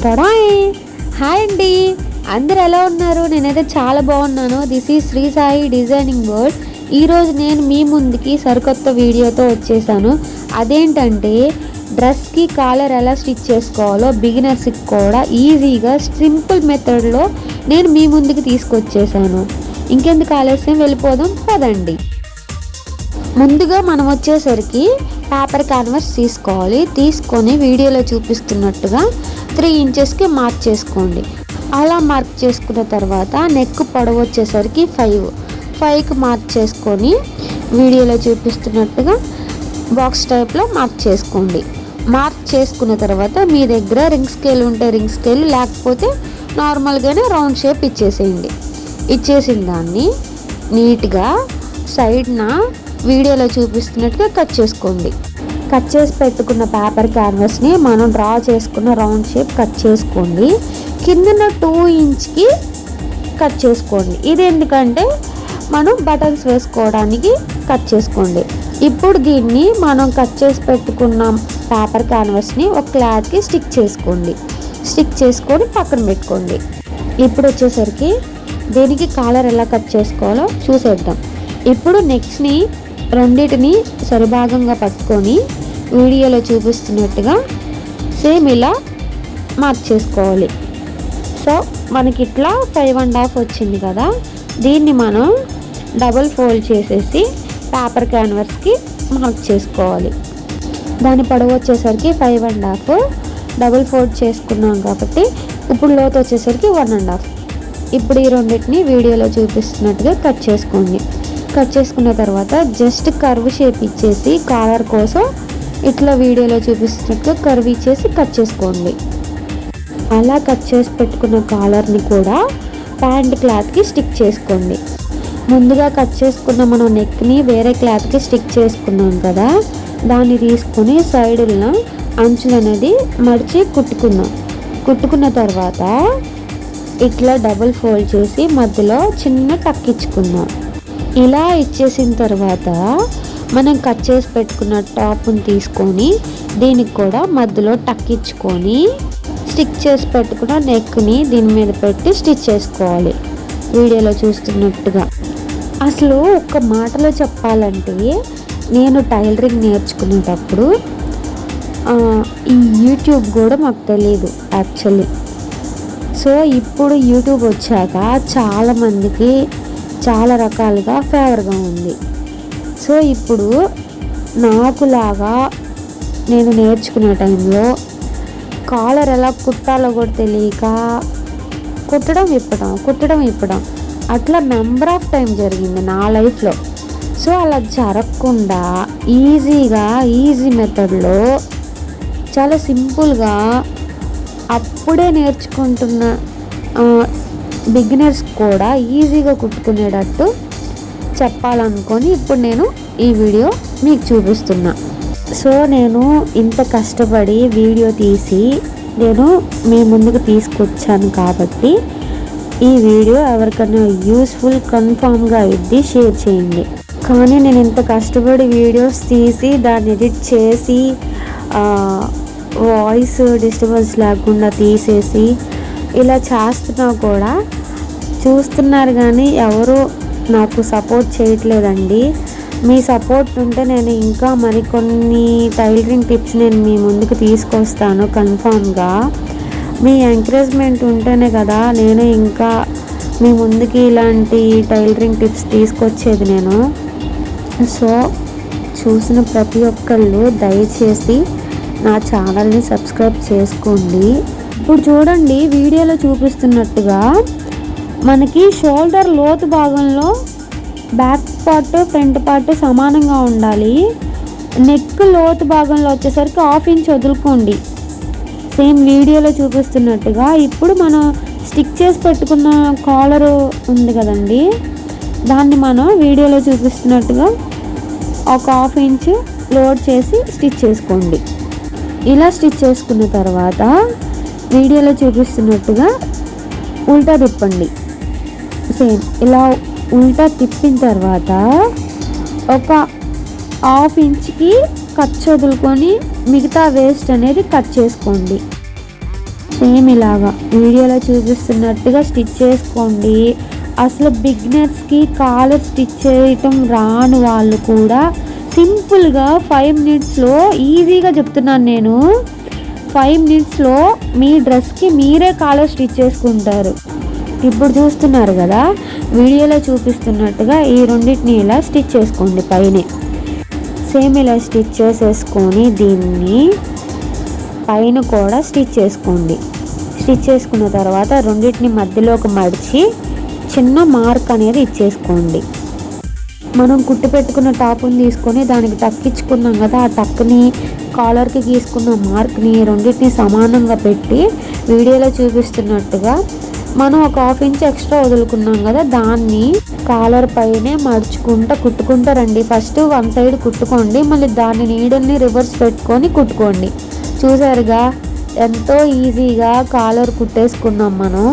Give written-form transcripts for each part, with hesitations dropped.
Ta-da! Hi అండి, అందరు ఎలా ఉన్నారు? నేనైతే చాలా బాగున్నాను. This is Shri Sai designing board. ఈరోజు నేను మీ ముందుకి సరికొత్త వీడియోతో వచ్చేసాను. అదేంటంటే డ్రెస్కి కాలర్ ఎలా స్టిచ్ చేసుకోవాలో బిగినర్స్కి కూడా ఈజీగా సింపుల్ మెథడ్లో నేను మీ ముందుకి తీసుకొచ్చేసాను. ఇంకెందుకు ఆలస్యం, వెళ్ళిపోదాం పదండి. ముందుగా మనం వచ్చేసరికి పేపర్ క్యాన్వాస్ తీసుకోవాలి. తీసుకొని వీడియోలో చూపిస్తున్నట్టుగా 3 ఇంచెస్కి మార్క్ చేసుకోండి. అలా మార్క్ చేసుకున్న తర్వాత నెక్ పొడవు వచ్చేసరికి 5కి మార్క్ చేసుకొని వీడియోలో చూపిస్తున్నట్టుగా బాక్స్ టైప్లో మార్క్ చేసుకోండి. మార్క్ చేసుకున్న తర్వాత మీ దగ్గర రింగ్ స్కేల్ ఉంటే రింగ్ స్కేల్, లేకపోతే నార్మల్గానే రౌండ్ షేప్ ఇచ్చేసేయండి. ఇచ్చేసిన దాన్ని నీట్గా సైడ్న వీడియోలో చూపిస్తున్నట్టుగా కట్ చేసుకోండి. కట్ చేసి పెట్టుకున్న పేపర్ క్యాన్వాస్ని మనం డ్రా చేసుకున్న రౌండ్ షేప్ కట్ చేసుకోండి. కిందన 2 ఇంచ్కి కట్ చేసుకోండి. ఇది ఎందుకంటే మనం బటన్స్ వేసుకోవడానికి కట్ చేసుకోండి. ఇప్పుడు దీన్ని మనం కట్ చేసి పెట్టుకున్న పేపర్ క్యాన్వాస్ని ఒక క్లాత్కి స్టిక్ చేసుకోండి. స్టిక్ చేసుకొని పక్కన పెట్టుకోండి. ఇప్పుడు వచ్చేసరికి దీనికి కాలర్ ఎలా కట్ చేసుకోవాలో చూసేద్దాం. ఇప్పుడు నెక్స్ట్ని రెండింటిని సరిభాగంగా పట్టుకొని వీడియోలో చూపిస్తున్నట్టుగా సేమ్ ఇలా మార్క్ చేసుకోవాలి. సో మనకి ఇట్లా 5.5 వచ్చింది కదా, దీన్ని మనం డబుల్ ఫోల్డ్ చేసేసి పేపర్ క్యాన్వాస్కి మార్క్ చేసుకోవాలి. దాని పొడవు వచ్చేసరికి 5.5, డబుల్ ఫోల్డ్ చేసుకున్నాం కాబట్టి ఇప్పుడు లోతు వచ్చేసరికి 1.5. ఇప్పుడు ఈ రెండింటిని వీడియోలో చూపిస్తున్నట్టుగా కట్ చేసుకోండి. కట్ చేసుకున్న తర్వాత జస్ట్ కర్వ్ షేప్ ఇచ్చేసి కాలర్ కోసం ఇట్లా వీడియోలో చూపిస్తున్నట్టుగా కర్వ్ ఇచ్చేసి కట్ చేసుకోండి. అలా కట్ చేసి పెట్టుకున్న కాలర్ని కూడా ప్యాంట్ క్లాత్కి స్టిక్ చేసుకోండి. ముందుగా కట్ చేసుకున్న మనం నెక్ని వేరే క్లాత్కి స్టిక్ చేసుకున్నాం కదా, దాన్ని తీసుకొని సైడుల అంచులు అనేది మడిచి కుట్టుకుందాం. కుట్టుకున్న తర్వాత ఇట్లా డబుల్ ఫోల్డ్ చేసి మధ్యలో చిన్న టక్ ఇచ్చుకుందాం. ఇలా ఇచ్చేసిన తర్వాత మనం కట్ చేసి పెట్టుకున్న టాప్ని తీసుకొని దీనికి కూడా మధ్యలో టక్ ఇచ్చుకొని స్టిక్ చేసి పెట్టుకున్న నెక్ని దీని మీద పెట్టి స్టిచ్ చేసుకోవాలి వీడియోలో చూస్తున్నట్టుగా. అసలు ఒక్క మాటలో చెప్పాలంటే నేను టైలరింగ్ నేర్చుకునేటప్పుడు ఈ యూట్యూబ్ కూడా మాకు తెలియదు యాక్చువల్లీ. సో ఇప్పుడు యూట్యూబ్ వచ్చాక చాలామందికి చాలా రకాలుగా ఫేవర్గా ఉంది. సో ఇప్పుడు నాకులాగా నేను నేర్చుకునే టైంలో కాలర్ ఎలా కుట్టాలో కూడా తెలియక కుట్టడం ఇప్పడం అట్లా నెంబర్ ఆఫ్ టైం జరిగింది నా లైఫ్లో. సో అలా జరగకుండా ఈజీ మెథడ్లో చాలా సింపుల్గా అప్పుడే నేర్చుకుంటున్న బిగినర్స్ కూడా ఈజీగా కుట్టుకునేటట్టు చెప్పాలనుకొని ఇప్పుడు నేను ఈ వీడియో మీకు చూపిస్తున్నా. సో నేను ఇంత కష్టపడి వీడియో తీసి నేను మీ ముందుకు తీసుకొచ్చాను కాబట్టి ఈ వీడియో ఎవరికైనా యూస్ఫుల్ కన్ఫామ్గా ఇది షేర్ చేయండి. కానీ నేను ఇంత కష్టపడి వీడియోస్ తీసి దాన్ని ఎడిట్ చేసి వాయిస్ డిస్టర్బెన్స్ లేకుండా తీసేసి ఇలా చేస్తున్నా కూడా చూస్తున్నారు కానీ ఎవరు నాకు సపోర్ట్ చేయట్లేదండి. మీ సపోర్ట్ ఉంటే నేను ఇంకా మరికొన్ని టైలరింగ్ టిప్స్ నేను మీ ముందుకు తీసుకొస్తాను కన్ఫామ్గా. మీ ఎంకరేజ్మెంట్ ఉంటేనే కదా నేను ఇంకా మీ ముందుకి ఇలాంటి టైలరింగ్ టిప్స్ తీసుకొచ్చేది నేను. సో చూసిన ప్రతి ఒక్కళ్ళు దయచేసి నా ఛానల్ని సబ్స్క్రైబ్ చేసుకోండి. ఇప్పుడు చూడండి వీడియోలో చూపిస్తున్నట్టుగా మనకి షోల్డర్ లోతు భాగంలో బ్యాక్ పార్ట్ ఫ్రంట్ పార్ట్ సమానంగా ఉండాలి. నెక్ లోతు భాగంలో వచ్చేసరికి 1/2 ఇంచ్ వదులుకోండి సేమ్ వీడియోలో చూపిస్తున్నట్టుగా. ఇప్పుడు మనం స్టిక్ చేసి పెట్టుకున్న కాలర్ ఉంది కదండి, దాన్ని మనం వీడియోలో చూపిస్తున్నట్టుగా ఒక 1/2 ఇంచ్ లోడ్ చేసి స్టిచ్ చేసుకోండి. ఇలా స్టిచ్ చేసుకున్న తర్వాత వీడియోలో చూపిస్తున్నట్టుగా ఉల్టా తిప్పండి. సేమ్ ఇలా ఉల్టా తిప్పిన తర్వాత ఒక 1/2 ఇంచ్కి కట్ వదులుకొని మిగతా వేస్ట్ అనేది కట్ చేసుకోండి. సేమ్ ఇలాగా వీడియోలో చూపిస్తున్నట్టుగా స్టిచ్ చేసుకోండి. అసలు బిగినర్స్కి కాలర్ స్టిచ్ చేయటం రాని వాళ్ళు కూడా సింపుల్గా 5 మినిట్స్లో ఈజీగా చెప్తున్నాను నేను. 5 మినిట్స్లో మీ డ్రెస్కి మీరే కాలర్ స్టిచ్ చేసుకుంటారు. ఇప్పుడు చూస్తున్నారు కదా వీడియోలో చూపిస్తున్నట్టుగా ఈ రెండింటిని ఇలా స్టిచ్ చేసుకోండి. పైనే సేమ్ ఇలా స్టిచ్ చేసేసుకొని దీన్ని పైన కూడా స్టిచ్ చేసుకోండి. స్టిచ్ చేసుకున్న తర్వాత రెండింటిని మధ్యలోకి మడిచి చిన్న మార్క్ అనేది ఇచ్చేసుకోండి. మనం కుట్టి పెట్టుకున్న టాప్ని తీసుకొని దానికి టక్కించుకున్నాం కదా, ఆ టక్ని కాలర్కి గీసుకున్న మార్క్ని రెండింటిని సమానంగా పెట్టి వీడియోలో చూపిస్తున్నట్టుగా మనం ఒక 1/2 ఇంచ్ ఎక్స్ట్రా వదులుకున్నాం కదా, దాన్ని కాలర్ పైనే మడుచుకుంటూ కుట్టుకుంటూ రండి. ఫస్ట్ వన్ సైడ్ కుట్టుకోండి, మళ్ళీ దాన్ని నీడల్ని రివర్స్ పెట్టుకొని కుట్టుకోండి. చూసారుగా ఎంతో ఈజీగా కాలర్ కుట్టేసుకున్నాం మనం.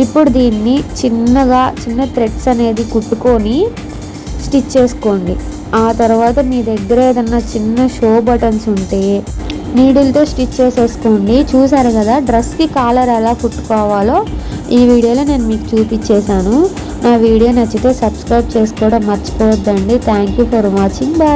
ఇప్పుడు దీన్ని చిన్న థ్రెడ్స్ అనేది కుట్టుకొని స్టిచ్ చేసుకోండి. ఆ తర్వాత మీ దగ్గర ఏదన్నా చిన్న షో బటన్స్ ఉంటే నీడిల్తో స్టిచ్ చేసేసుకోండి. చూసారు కదా డ్రెస్కి కాలర్ ఎలా కుట్టుకోవాలో ఈ వీడియోలో నేను మీకు చూపించేశాను. నా వీడియో నచ్చితే సబ్స్క్రైబ్ చేసుకోవడం మర్చిపోవద్దండి. Thank you for watching. Bye.